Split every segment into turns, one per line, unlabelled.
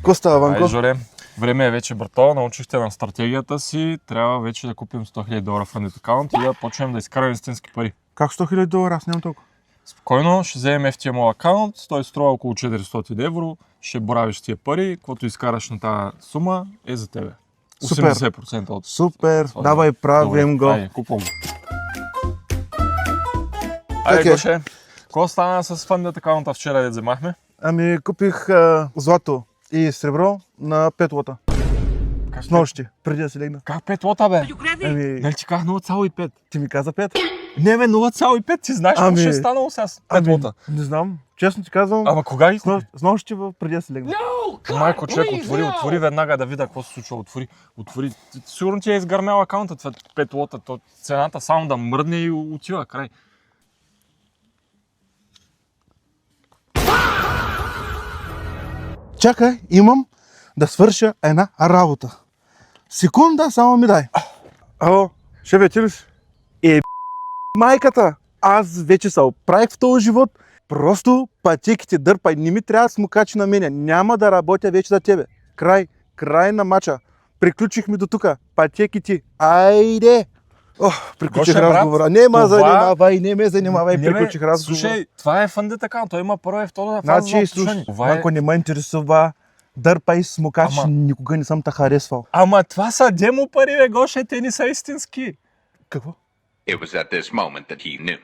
Какво става, Ванко?
Ай, Жоре, време е вече, брато. Научихте на стратегията си. Трябва вече да купим $100,000 Funded акаунт и да почнем да изкараме истински пари.
Как $100,000? Аз нямам толкова.
Спокойно, ще вземем FTMO акаунт, той струва около 400 евро, ще боравиш тия пари, каквото изкараш на тази сума е за тебе.
Супер.
80% от...
Супер, давай, правим го.
Айде, купвам го. Айде, Гоше, какво стана с Funded акаунта вчера, да вземахме?
Ами купих злато и сребро на 5 лота. С нощи, преди да си легна.
Как 5 лота, бе?
Ами,
Нали ти казах 0,5?
ти ми каза 5?
Не, бе, 0,5, ти знаеш какво ще е станало сега с 5 лота.
Не знам, честно ти казвам.
Ама кога ги купи?
С нощи преди да си легна.
Майко, човек, отвори веднага да видя какво се случва. Отвори. Сигурно ти е изгърмял акаунта, това 5 лота, то цената само да мръдне и отива край.
Чакай, имам да свърша една работа. Секунда, само ми дай. Ало, шефе, ти ли си? Майката, аз вече се оправих в този живот. Просто пътеките дърпай, не ми трябва да смукачи на мене. Няма да работя вече за тебе. Край на мача. Приключихме до тука. Пътеките, айде! Приключих
Гоше, брат,
разговора. Не ме занимавай, приключих разговора.
Слушай, това е Funded акаунт, той има първа и втора фаза за
Значи,
отношение.
ако не ме интересува, дърпай смукач,
Ама-
никога не съм те харесвал.
Ама това са демо пари, бе, Гоше, те не са истински.
Какво?
It was at this moment that he knew.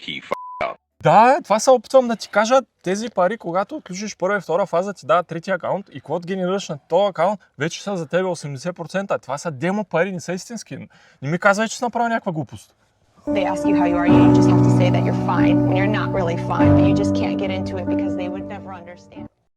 He f***ed up.
Да, това се опитвам да ти кажа, тези пари, когато отключиш първа и втора фаза, ти дава третия акаунт и когато генерираш на този акаунт, вече са за тебе 80%. Това са демо пари, не са истински. Не ми казвай, че си направил някаква глупост.
They ask you how you are, you just have to say that you're fine when you're not really fine, but you just can't get into it because they would never understand.